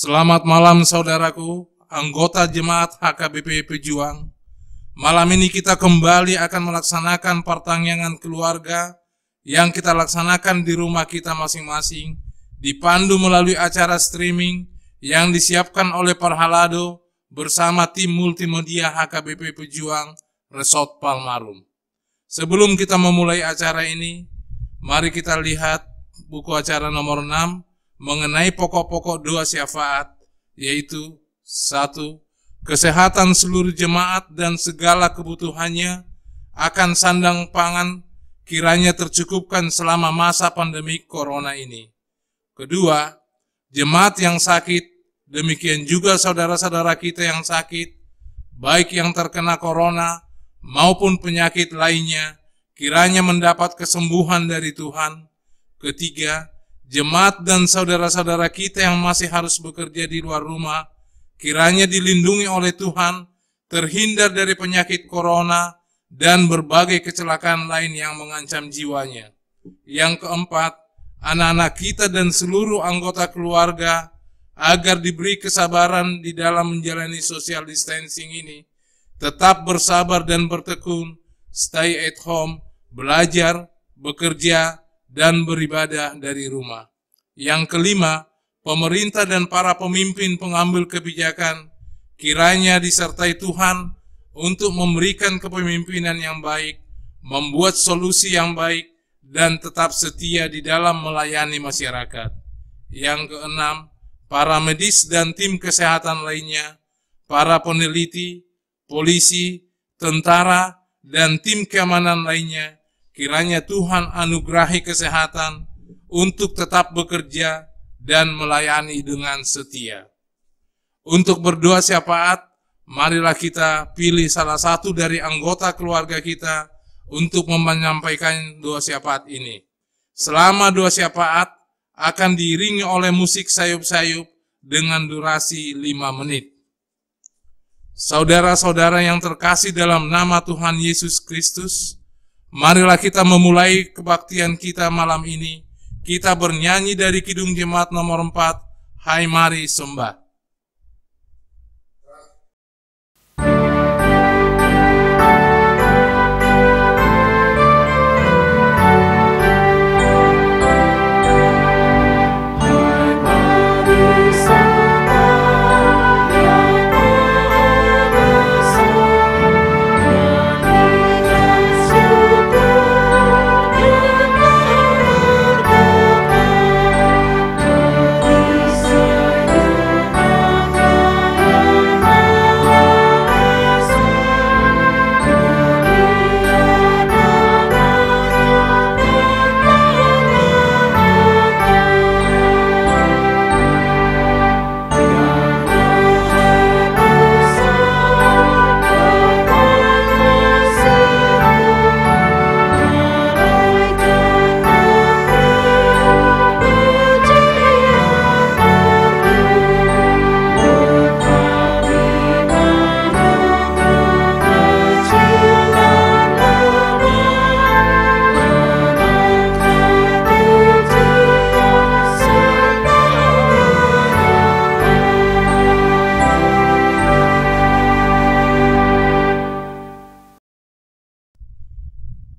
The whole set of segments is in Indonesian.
Selamat malam saudaraku, anggota jemaat HKBP Pejuang. Malam ini kita kembali akan melaksanakan pertanyaan keluarga yang kita laksanakan di rumah kita masing-masing, dipandu melalui acara streaming yang disiapkan oleh Parhalado bersama tim multimedia HKBP Pejuang Resort Palmarum. Sebelum kita memulai acara ini, mari kita lihat buku acara nomor 6 mengenai pokok-pokok doa syafaat, yaitu 1. Kesehatan seluruh jemaat dan segala kebutuhannya akan sandang pangan kiranya tercukupkan selama masa pandemi corona ini. 2. Jemaat yang sakit, demikian juga saudara-saudara kita yang sakit, baik yang terkena corona maupun penyakit lainnya, kiranya mendapat kesembuhan dari Tuhan. 3. Jemaat dan saudara-saudara kita yang masih harus bekerja di luar rumah, kiranya dilindungi oleh Tuhan, terhindar dari penyakit corona dan berbagai kecelakaan lain yang mengancam jiwanya. Yang 4, anak-anak kita dan seluruh anggota keluarga agar diberi kesabaran di dalam menjalani social distancing ini, tetap bersabar dan bertekun, stay at home, belajar, bekerja, dan beribadah dari rumah. Yang 5, pemerintah dan para pemimpin pengambil kebijakan kiranya disertai Tuhan untuk memberikan kepemimpinan yang baik, membuat solusi yang baik, dan tetap setia di dalam melayani masyarakat. Yang 6, para medis dan tim kesehatan lainnya, para peneliti, polisi, tentara, dan tim keamanan lainnya, kiranya Tuhan anugerahi kesehatan untuk tetap bekerja dan melayani dengan setia. Untuk berdoa syafaat, marilah kita pilih salah satu dari anggota keluarga kita untuk menyampaikan doa syafaat ini. Selama doa syafaat akan diiringi oleh musik sayup-sayup dengan durasi 5 menit. Saudara-saudara yang terkasih dalam nama Tuhan Yesus Kristus, marilah kita memulai kebaktian kita malam ini. Kita bernyanyi dari Kidung Jemaat nomor 4, Hai Mari Sembah.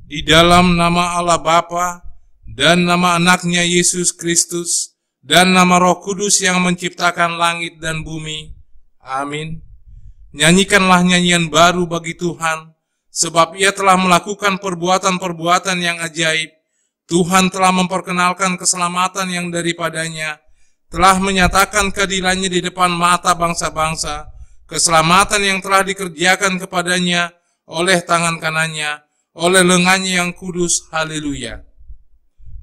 Di dalam nama Allah Bapa dan nama anaknya Yesus Kristus dan nama Roh Kudus yang menciptakan langit dan bumi. Amin. Nyanyikanlah nyanyian baru bagi Tuhan, sebab Ia telah melakukan perbuatan-perbuatan yang ajaib. Tuhan telah memperkenalkan keselamatan yang daripadanya, telah menyatakan keadilannya di depan mata bangsa-bangsa, keselamatan yang telah dikerjakan kepadanya oleh tangan kanannya, oleh lengannya yang kudus. Haleluya.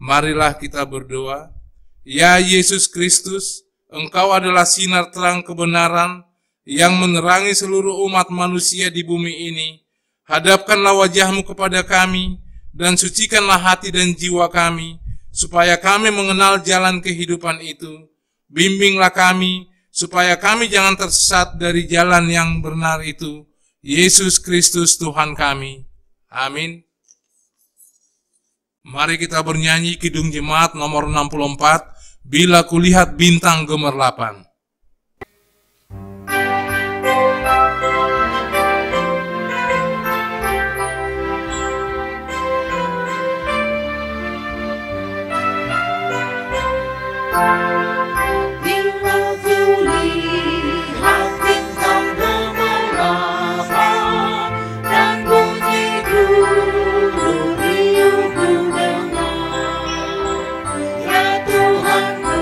Marilah kita berdoa. Ya Yesus Kristus, Engkau adalah sinar terang kebenaran yang menerangi seluruh umat manusia di bumi ini. Hadapkanlah wajah-Mu kepada kami dan sucikanlah hati dan jiwa kami, supaya kami mengenal jalan kehidupan itu. Bimbinglah kami supaya kami jangan tersesat dari jalan yang benar itu. Yesus Kristus Tuhan kami. Amin. Mari kita bernyanyi Kidung Jemaat nomor 64, Bila Kulihat Bintang Gemerlapan. Bila kulihat bintang gemerlap dan bunyi guru riuh ku dengar, ya Tuhanku,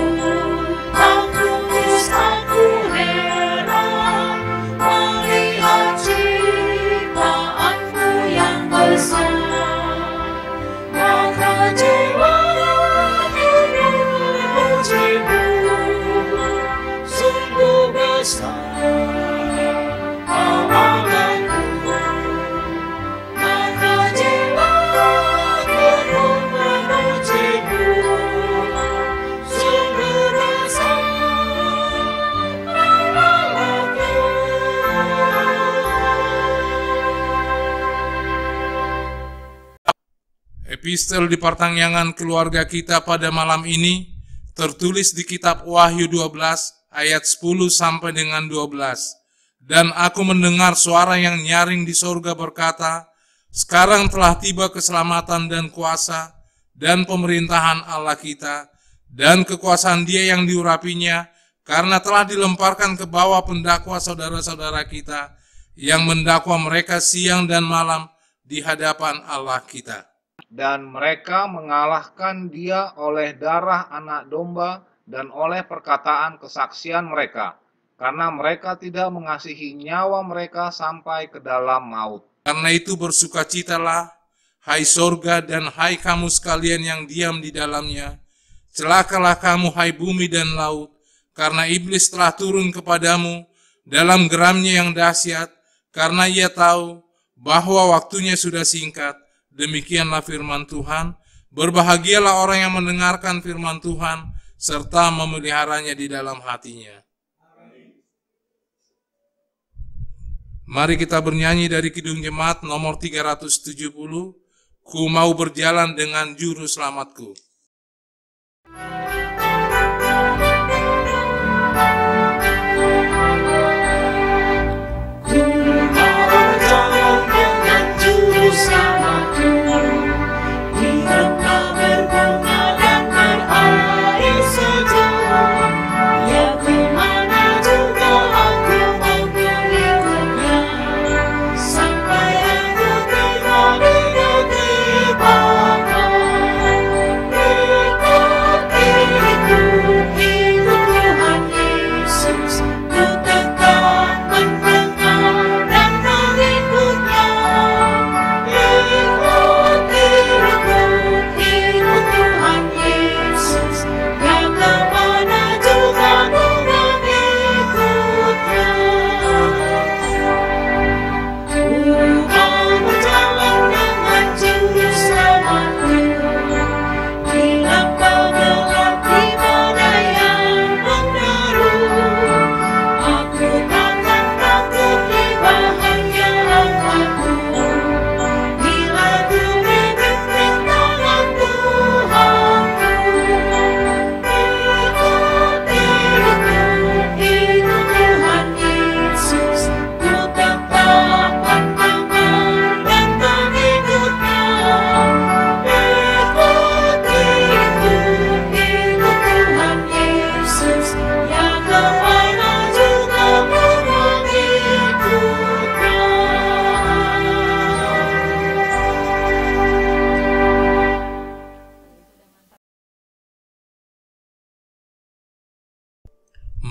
aku heran melihat ciptaanmu yang besar. Maka jiwaku memujimu, sungguh besar Allahku. Maka jiwaku memujimu, sungguh besar Allahku. Epistel di pertanggangan keluarga kita pada malam ini tertulis di kitab Wahyu 12 ayat 10 sampai dengan 12. Dan aku mendengar suara yang nyaring di sorga berkata, sekarang telah tiba keselamatan dan kuasa dan pemerintahan Allah kita dan kekuasaan Dia yang diurapinya, karena telah dilemparkan ke bawah pendakwa saudara-saudara kita yang mendakwa mereka siang dan malam di hadapan Allah kita. Dan mereka mengalahkan dia oleh darah anak domba dan oleh perkataan kesaksian mereka, karena mereka tidak mengasihi nyawa mereka sampai ke dalam maut. Karena itu bersukacitalah, hai sorga dan hai kamu sekalian yang diam di dalamnya. Celakalah kamu, hai bumi dan laut, karena iblis telah turun kepadamu dalam geramnya yang dahsyat, karena ia tahu bahwa waktunya sudah singkat. Demikianlah firman Tuhan. Berbahagialah orang yang mendengarkan firman Tuhan serta memeliharanya di dalam hatinya. Mari kita bernyanyi dari Kidung Jemaat nomor 370, Ku mau berjalan dengan juru selamatku.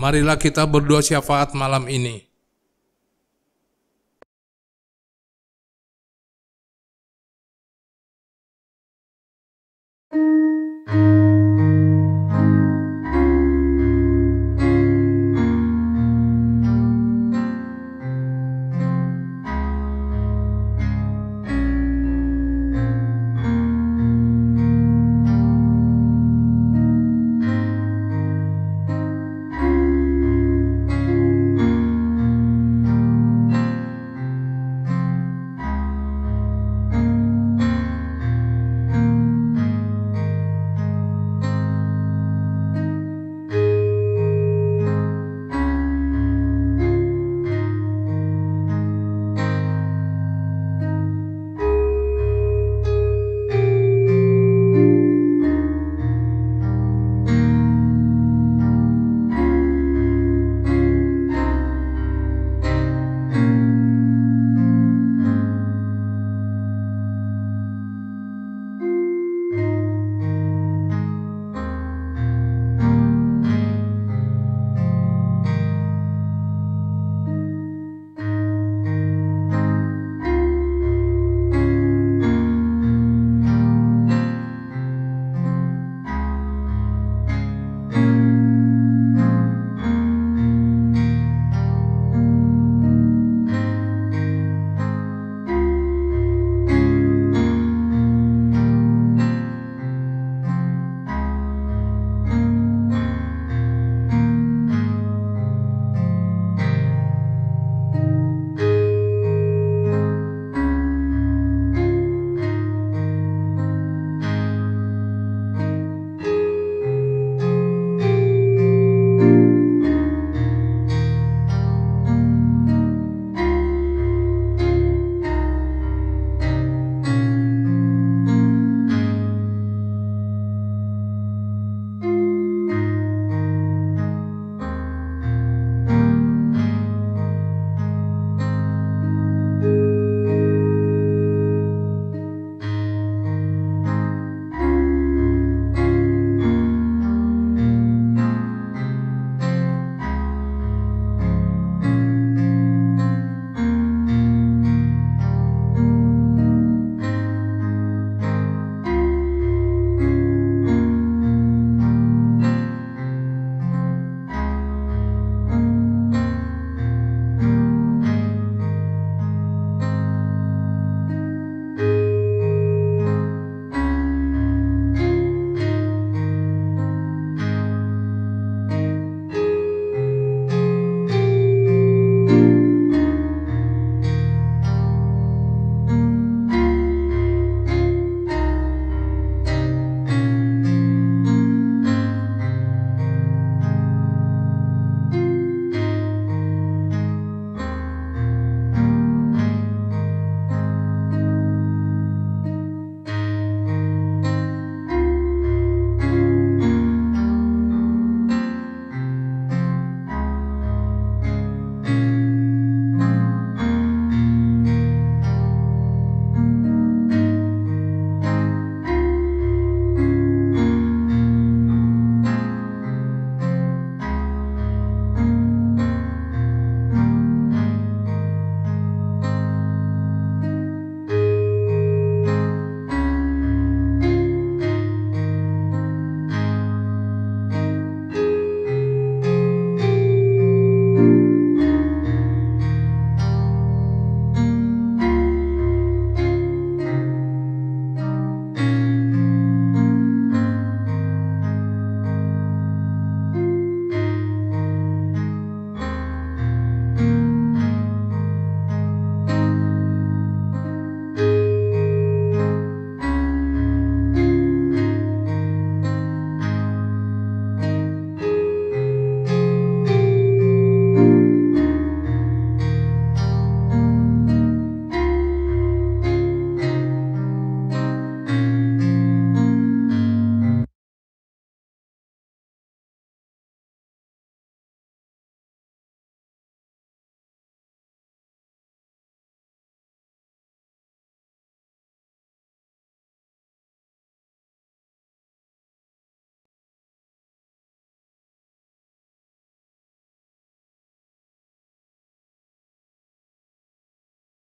Marilah kita berdoa syafaat malam ini.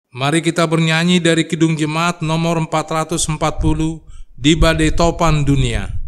Mari kita bernyanyi dari Kidung Jemaat nomor 440 di Badai Topan Dunia.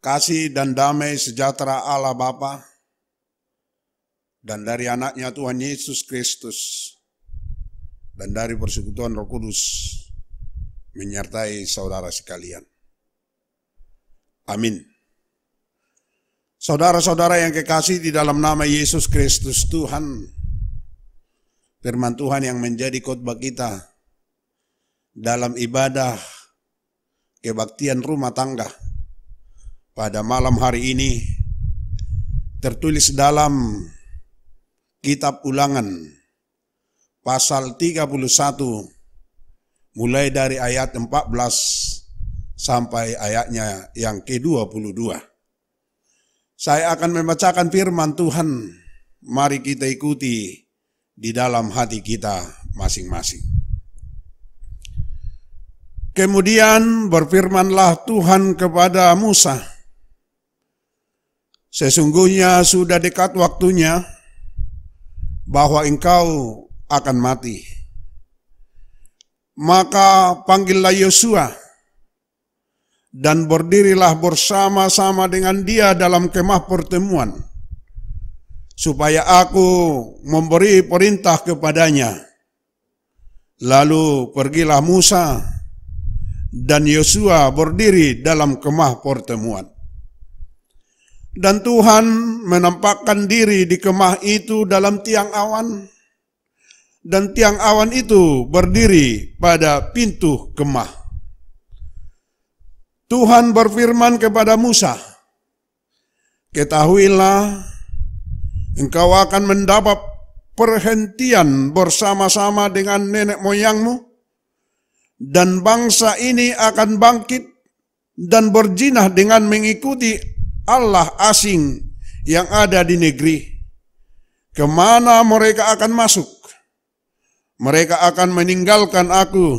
Kasih dan damai sejahtera Allah Bapa dan dari anaknya Tuhan Yesus Kristus dan dari persekutuan Roh Kudus menyertai saudara sekalian. Amin. Saudara-saudara yang kekasih di dalam nama Yesus Kristus Tuhan, firman Tuhan yang menjadi khotbah kita dalam ibadah kebaktian rumah tangga pada malam hari ini tertulis dalam Kitab Ulangan pasal 31 mulai dari ayat 14 sampai ayatnya yang ke-22. Saya akan membacakan firman Tuhan, mari kita ikuti di dalam hati kita masing-masing. Kemudian berfirmanlah Tuhan kepada Musa, sesungguhnya sudah dekat waktunya bahwa engkau akan mati. Maka panggillah Yosua dan berdirilah bersama-sama dengan dia dalam kemah pertemuan, supaya aku memberi perintah kepadanya. Lalu pergilah Musa dan Yosua berdiri dalam kemah pertemuan. Dan Tuhan menampakkan diri di kemah itu dalam tiang awan, dan tiang awan itu berdiri pada pintu kemah. Tuhan berfirman kepada Musa, ketahuilah, engkau akan mendapat perhentian bersama-sama dengan nenek moyangmu, dan bangsa ini akan bangkit dan berjinah dengan mengikuti Allah asing yang ada di negeri. Kemana mereka akan masuk? Mereka akan meninggalkan aku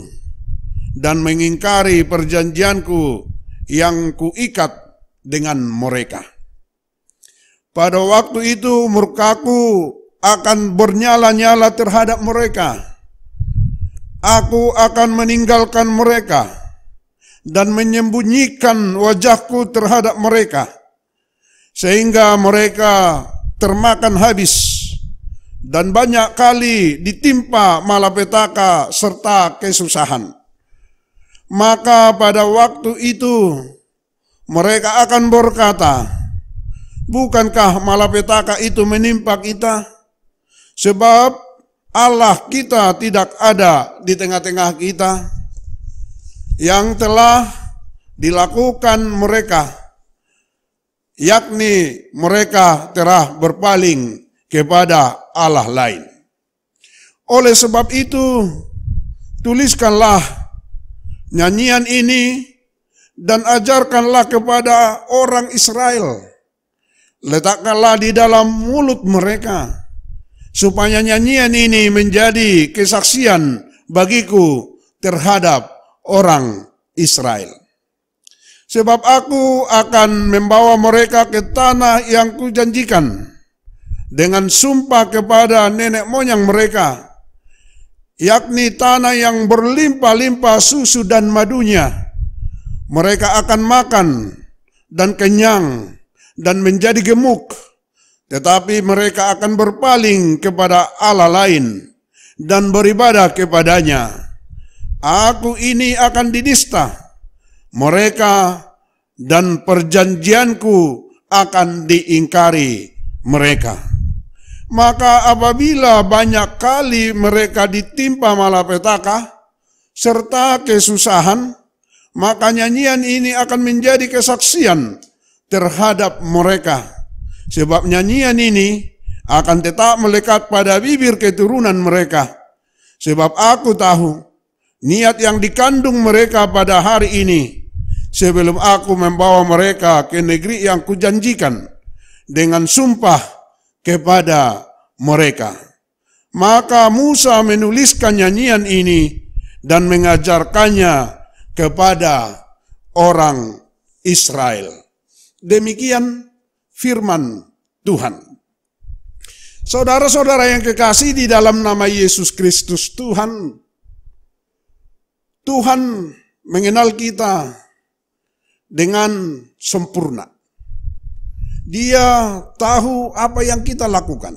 dan mengingkari perjanjianku yang kuikat dengan mereka. Pada waktu itu murkaku akan bernyala-nyala terhadap mereka. Aku akan meninggalkan mereka dan menyembunyikan wajahku terhadap mereka, sehingga mereka termakan habis dan banyak kali ditimpa malapetaka serta kesusahan. Maka pada waktu itu mereka akan berkata, bukankah malapetaka itu menimpa kita? Sebab Allah kita tidak ada di tengah-tengah kita, yang telah dilakukan mereka, yakni mereka telah berpaling kepada Allah lain. Oleh sebab itu, tuliskanlah nyanyian ini dan ajarkanlah kepada orang Israel. Letakkanlah di dalam mulut mereka, supaya nyanyian ini menjadi kesaksian bagiku terhadap orang Israel. Sebab aku akan membawa mereka ke tanah yang kujanjikan dengan sumpah kepada nenek moyang mereka, yakni tanah yang berlimpah-limpah susu dan madunya. Mereka akan makan dan kenyang dan menjadi gemuk, tetapi mereka akan berpaling kepada Allah lain dan beribadah kepadanya. Aku ini akan didista mereka, dan perjanjianku akan diingkari mereka. Maka apabila banyak kali mereka ditimpa malapetaka serta kesusahan, maka nyanyian ini akan menjadi kesaksian terhadap mereka. Sebab nyanyian ini akan tetap melekat pada bibir keturunan mereka. Sebab aku tahu niat yang dikandung mereka pada hari ini, sebelum aku membawa mereka ke negeri yang kujanjikan dengan sumpah kepada mereka. Maka Musa menuliskan nyanyian ini dan mengajarkannya kepada orang Israel. Demikian firman Tuhan. Saudara-saudara yang kekasih di dalam nama Yesus Kristus, Tuhan mengenal kita dengan sempurna. Dia tahu apa yang kita lakukan,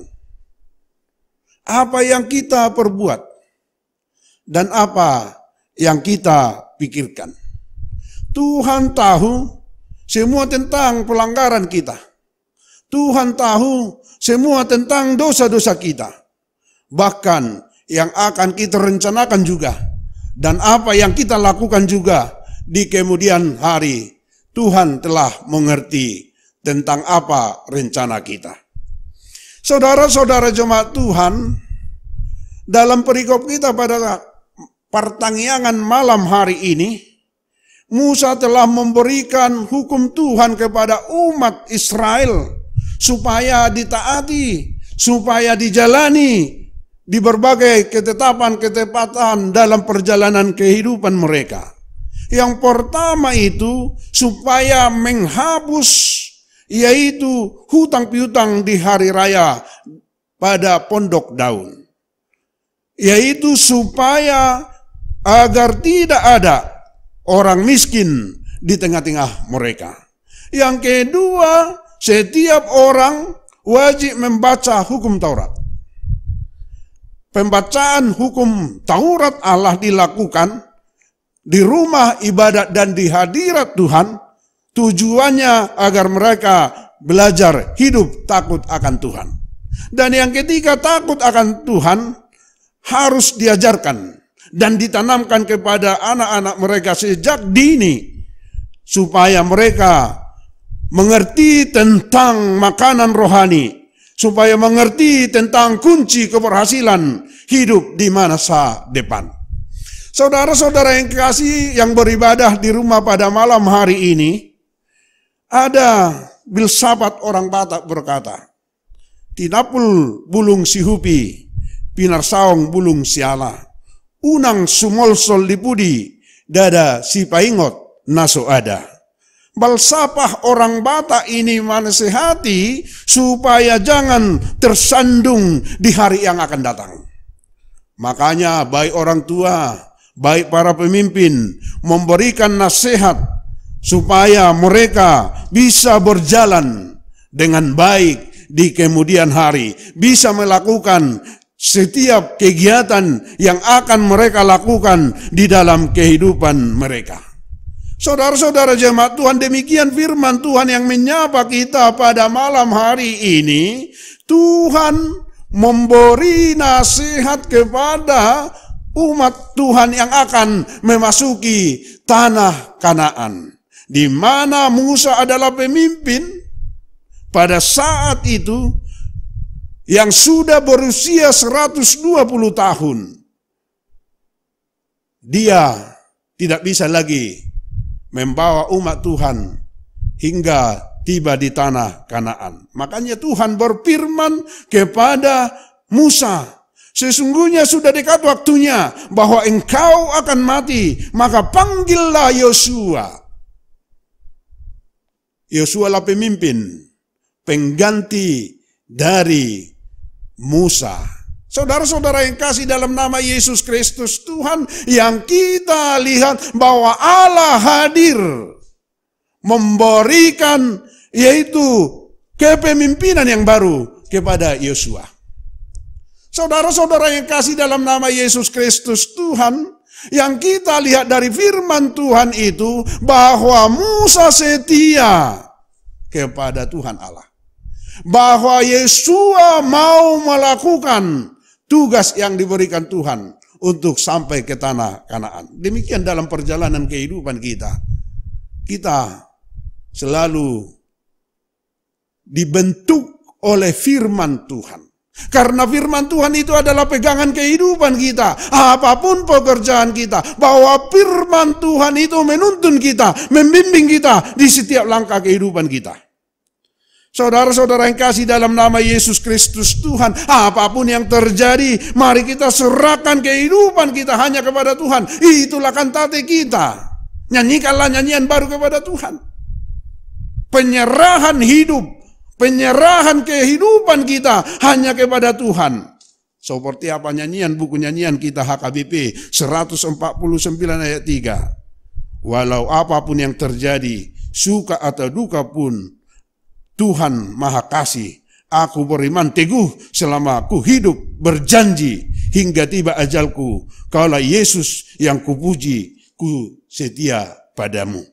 apa yang kita perbuat, dan apa yang kita pikirkan. Tuhan tahu semua tentang pelanggaran kita. Tuhan tahu semua tentang dosa-dosa kita. Bahkan yang akan kita rencanakan juga, dan apa yang kita lakukan juga di kemudian hari. Tuhan telah mengerti tentang apa rencana kita. Saudara-saudara jemaat Tuhan, dalam perikop kita pada pertanggiangan malam hari ini, Musa telah memberikan hukum Tuhan kepada umat Israel supaya ditaati, supaya dijalani di berbagai ketetapan-ketepatan dalam perjalanan kehidupan mereka. Yang pertama itu supaya menghapus, yaitu hutang piutang di hari raya pada pondok daun. Yaitu supaya agar tidak ada orang miskin di tengah-tengah mereka. Yang kedua, setiap orang wajib membaca hukum Taurat. Pembacaan hukum Taurat Allah dilakukan di rumah ibadat dan di hadirat Tuhan, tujuannya agar mereka belajar hidup takut akan Tuhan. Dan yang ketiga, takut akan Tuhan harus diajarkan dan ditanamkan kepada anak-anak mereka sejak dini, supaya mereka mengerti tentang makanan rohani, supaya mengerti tentang kunci keberhasilan hidup di masa depan. Saudara-saudara yang kekasih yang beribadah di rumah pada malam hari ini, ada filsafat orang Batak berkata, "Tinapul bulung sihupi, pinarsaong bulung siala, unang sumolsol lipudi, dada si paingot naso ada." Balsapah orang Batak ini menasihati supaya jangan tersandung di hari yang akan datang. Makanya baik orang tua, baik para pemimpin memberikan nasihat supaya mereka bisa berjalan dengan baik di kemudian hari, bisa melakukan setiap kegiatan yang akan mereka lakukan di dalam kehidupan mereka. Saudara-saudara jemaat Tuhan, demikian firman Tuhan yang menyapa kita pada malam hari ini. Tuhan memberi nasihat kepada umat Tuhan yang akan memasuki tanah Kanaan, di mana Musa adalah pemimpin pada saat itu yang sudah berusia 120 tahun. Dia tidak bisa lagi membawa umat Tuhan hingga tiba di tanah Kanaan. Makanya Tuhan berfirman kepada Musa, sesungguhnya sudah dekat waktunya bahwa engkau akan mati, maka panggillah Yosua. Yosua lah pemimpin, pengganti dari Musa. Saudara-saudara yang kasih dalam nama Yesus Kristus Tuhan, yang kita lihat bahwa Allah hadir memberikan yaitu kepemimpinan yang baru kepada Yosua. Saudara-saudara yang kasih dalam nama Yesus Kristus Tuhan, yang kita lihat dari firman Tuhan itu bahwa Musa setia kepada Tuhan Allah. Bahwa Yosua mau melakukan tugas yang diberikan Tuhan untuk sampai ke tanah Kanaan. Demikian dalam perjalanan kehidupan kita. Kita selalu dibentuk oleh firman Tuhan. Karena firman Tuhan itu adalah pegangan kehidupan kita. Apapun pekerjaan kita, bahwa firman Tuhan itu menuntun kita, membimbing kita di setiap langkah kehidupan kita. Saudara-saudara yang kasih dalam nama Yesus Kristus Tuhan, apapun yang terjadi, mari kita serahkan kehidupan kita hanya kepada Tuhan. Itulah kantate kita. Nyanyikanlah nyanyian baru kepada Tuhan. Penyerahan hidup, penyerahan kehidupan kita hanya kepada Tuhan. Seperti apa nyanyian, buku nyanyian kita HKBP 149 ayat 3. Walau apapun yang terjadi, suka atau duka pun, Tuhan Maha Kasih. Aku beriman teguh selama aku hidup, berjanji hingga tiba ajalku. Kaulah Yesus yang kupuji, ku setia padamu.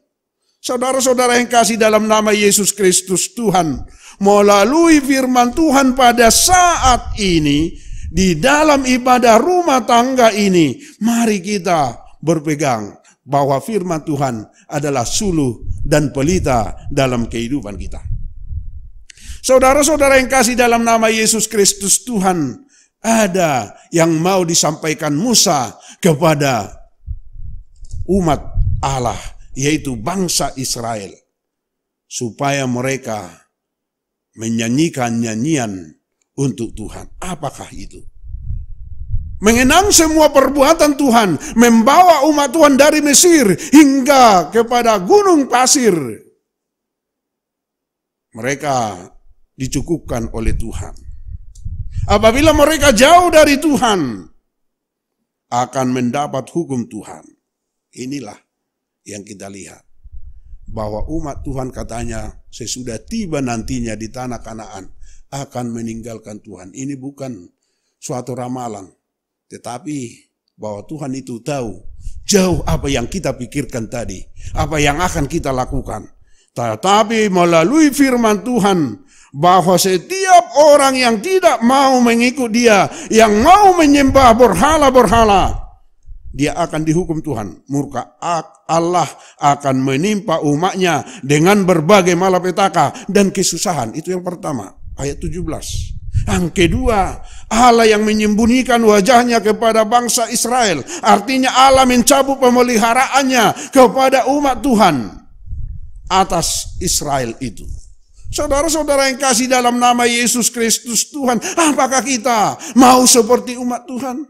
Saudara-saudara yang kasih dalam nama Yesus Kristus Tuhan, melalui firman Tuhan pada saat ini, di dalam ibadah rumah tangga ini, mari kita berpegang bahwa firman Tuhan adalah suluh dan pelita dalam kehidupan kita. Saudara-saudara yang kasih dalam nama Yesus Kristus Tuhan, ada yang mau disampaikan Musa kepada umat Allah, yaitu bangsa Israel, supaya mereka menyanyikan nyanyian untuk Tuhan. Apakah itu? Mengenang semua perbuatan Tuhan, membawa umat Tuhan dari Mesir hingga kepada gunung pasir. Mereka dicukupkan oleh Tuhan. Apabila mereka jauh dari Tuhan, akan mendapat hukum Tuhan. Inilah yang kita lihat. Bahwa umat Tuhan katanya sesudah tiba nantinya di tanah Kanaan akan meninggalkan Tuhan. Ini bukan suatu ramalan. Tetapi bahwa Tuhan itu tahu jauh apa yang kita pikirkan tadi. Apa yang akan kita lakukan. Tetapi melalui firman Tuhan, bahwa setiap orang yang tidak mau mengikut dia, yang mau menyembah berhala-berhala, dia akan dihukum Tuhan. Murka Allah akan menimpa umatnya dengan berbagai malapetaka dan kesusahan. Itu yang pertama, ayat 17. Yang kedua, Allah yang menyembunyikan wajahnya kepada bangsa Israel. Artinya Allah mencabut pemeliharaannya kepada umat Tuhan atas Israel itu. Saudara-saudara yang kasih dalam nama Yesus Kristus Tuhan, apakah kita mau seperti umat Tuhan?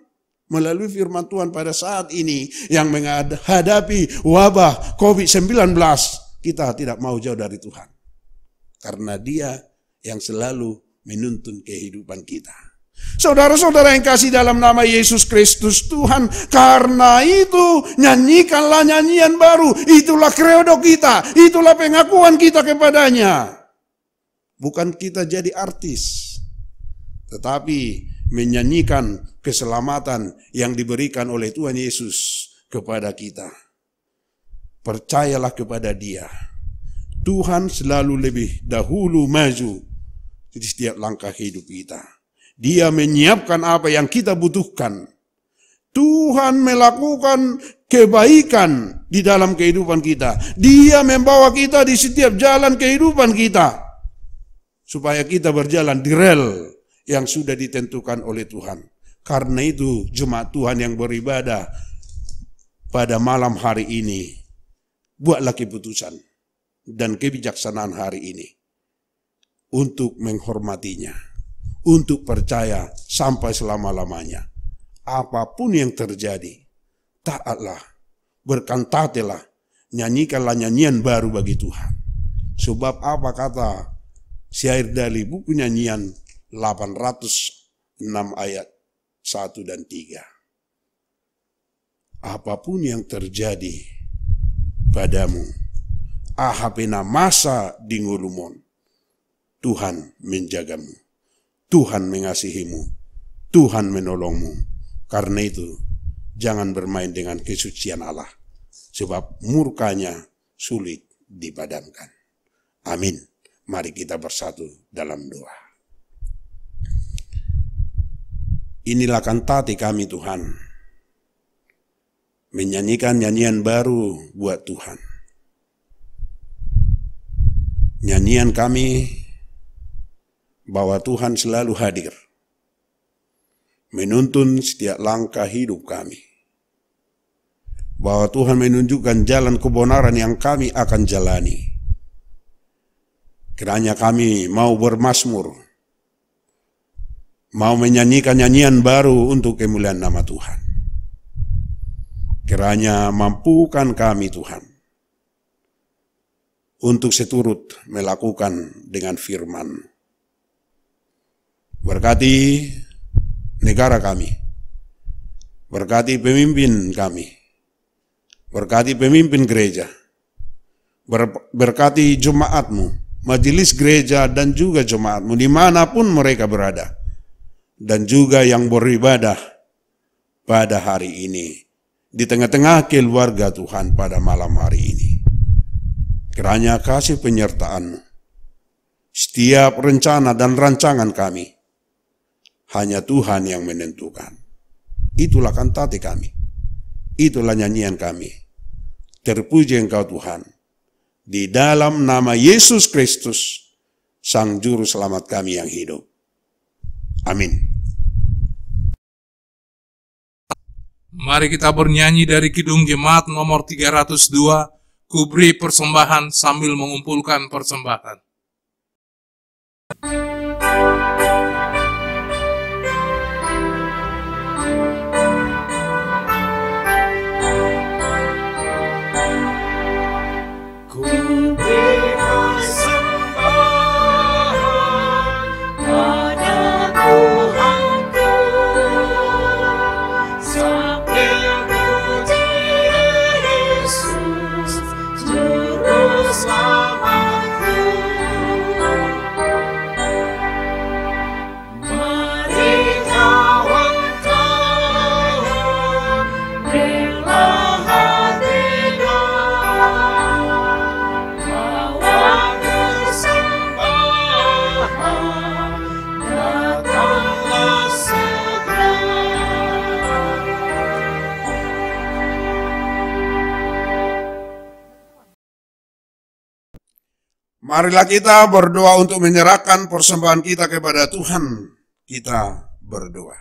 Melalui firman Tuhan pada saat ini yang menghadapi wabah COVID-19, kita tidak mau jauh dari Tuhan. Karena Dia yang selalu menuntun kehidupan kita. Saudara-saudara yang kasih dalam nama Yesus Kristus Tuhan, karena itu nyanyikanlah nyanyian baru. Itulah kredo kita, itulah pengakuan kita kepadanya. Bukan kita jadi artis, tetapi menyanyikan keselamatan yang diberikan oleh Tuhan Yesus kepada kita. Percayalah kepada Dia. Tuhan selalu lebih dahulu maju di setiap langkah hidup kita. Dia menyiapkan apa yang kita butuhkan. Tuhan melakukan kebaikan di dalam kehidupan kita. Dia membawa kita di setiap jalan kehidupan kita, supaya kita berjalan di rel yang sudah ditentukan oleh Tuhan. Karena itu jemaat Tuhan yang beribadah pada malam hari ini, buatlah keputusan dan kebijaksanaan hari ini untuk menghormatinya, untuk percaya sampai selama-lamanya. Apapun yang terjadi, taatlah, berkantatilah, nyanyikanlah nyanyian baru bagi Tuhan. Sebab apa kata syair dari buku nyanyian 806 ayat 1 dan 3. Apapun yang terjadi padamu, ahapena masa di ngulumon, Tuhan menjagamu, Tuhan mengasihimu, Tuhan menolongmu. Karena itu, jangan bermain dengan kesucian Allah, sebab murkanya sulit dipadamkan. Amin. Mari kita bersatu dalam doa. Inilah kantati kami Tuhan, menyanyikan nyanyian baru buat Tuhan. Nyanyian kami bahwa Tuhan selalu hadir, menuntun setiap langkah hidup kami. Bahwa Tuhan menunjukkan jalan kebenaran yang kami akan jalani. Kiranya kami mau bermazmur, mau menyanyikan nyanyian baru untuk kemuliaan nama Tuhan. Kiranya mampukan kami Tuhan untuk seturut melakukan dengan firman. Berkati negara kami, berkati pemimpin kami, berkati pemimpin gereja, berkati jemaatmu, majelis gereja dan juga jemaatmu dimanapun mereka berada, dan juga yang beribadah pada hari ini, di tengah-tengah keluarga Tuhan pada malam hari ini. Kiranya kasih penyertaan-Mu, setiap rencana dan rancangan kami, hanya Tuhan yang menentukan. Itulah kantati kami, itulah nyanyian kami. Terpuji Engkau Tuhan, di dalam nama Yesus Kristus, Sang Juru Selamat kami yang hidup. Amin. Mari kita bernyanyi dari Kidung Jemaat nomor 302, Ku beri persembahan sambil mengumpulkan persembahan. Marilah kita berdoa untuk menyerahkan persembahan kita kepada Tuhan. Kita berdoa.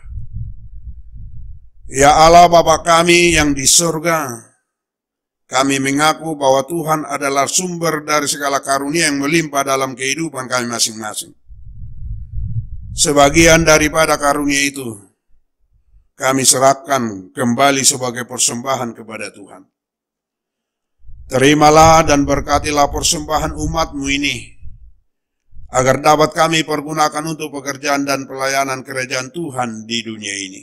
Ya Allah Bapa kami yang di surga, kami mengaku bahwa Tuhan adalah sumber dari segala karunia yang melimpah dalam kehidupan kami masing-masing. Sebagian daripada karunia itu, kami serahkan kembali sebagai persembahan kepada Tuhan. Terimalah dan berkatilah persembahan umat-Mu ini, agar dapat kami pergunakan untuk pekerjaan dan pelayanan kerajaan Tuhan di dunia ini.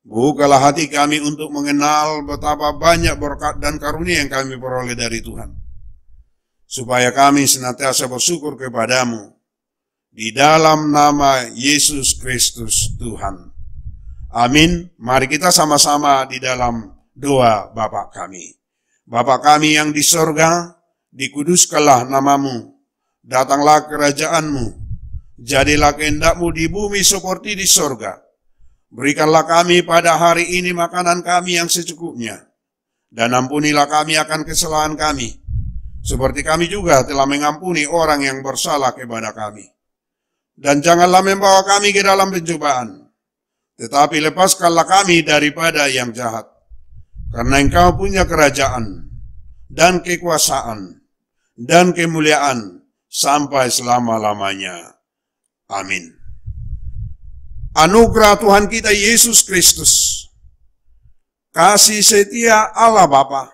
Bukalah hati kami untuk mengenal betapa banyak berkat dan karunia yang kami peroleh dari Tuhan, supaya kami senantiasa bersyukur kepada-Mu, di dalam nama Yesus Kristus Tuhan. Amin. Mari kita sama-sama di dalam doa Bapa kami. Bapa kami yang di sorga, dikuduskanlah nama-Mu, datanglah kerajaan-Mu, jadilah kehendak-Mu di bumi seperti di sorga. Berikanlah kami pada hari ini makanan kami yang secukupnya, dan ampunilah kami akan kesalahan kami, seperti kami juga telah mengampuni orang yang bersalah kepada kami. Dan janganlah membawa kami ke dalam pencobaan, tetapi lepaskanlah kami daripada yang jahat. Karena Engkau punya kerajaan, dan kekuasaan, dan kemuliaan sampai selama-lamanya. Amin. Anugerah Tuhan kita Yesus Kristus, kasih setia Allah Bapa,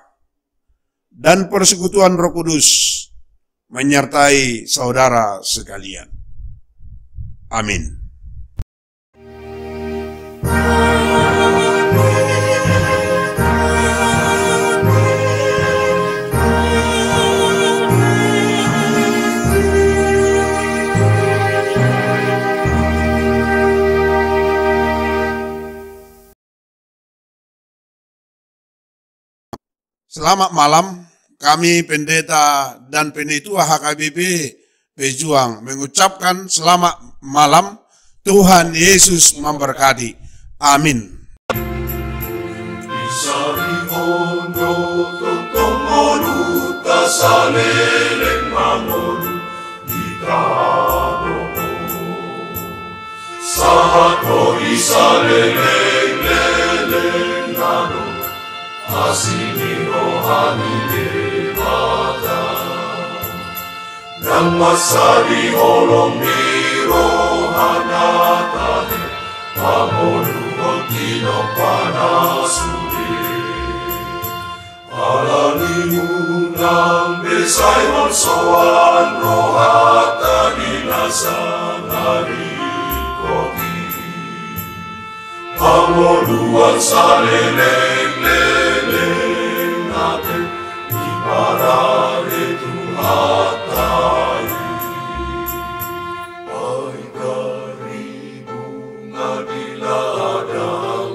dan persekutuan Roh Kudus menyertai saudara sekalian. Amin. Selamat malam, kami pendeta dan penitua HKBP Pejuang mengucapkan selamat malam. Tuhan Yesus memberkati. Amin. Asini rohani dewata dan masari holong ni rohanata he pamolu otino panasuri alani unang besai monsoan rohata dinasanari koti pamoluan saleleng Ibarare Tuhatai Ay dari bunga di ladang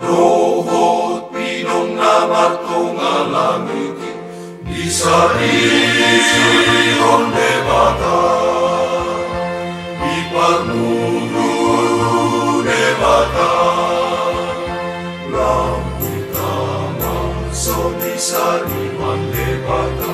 Rohot pinong namat kong alangit Di sariron debata Di parnulu debata Lampu tama so di sariwan debata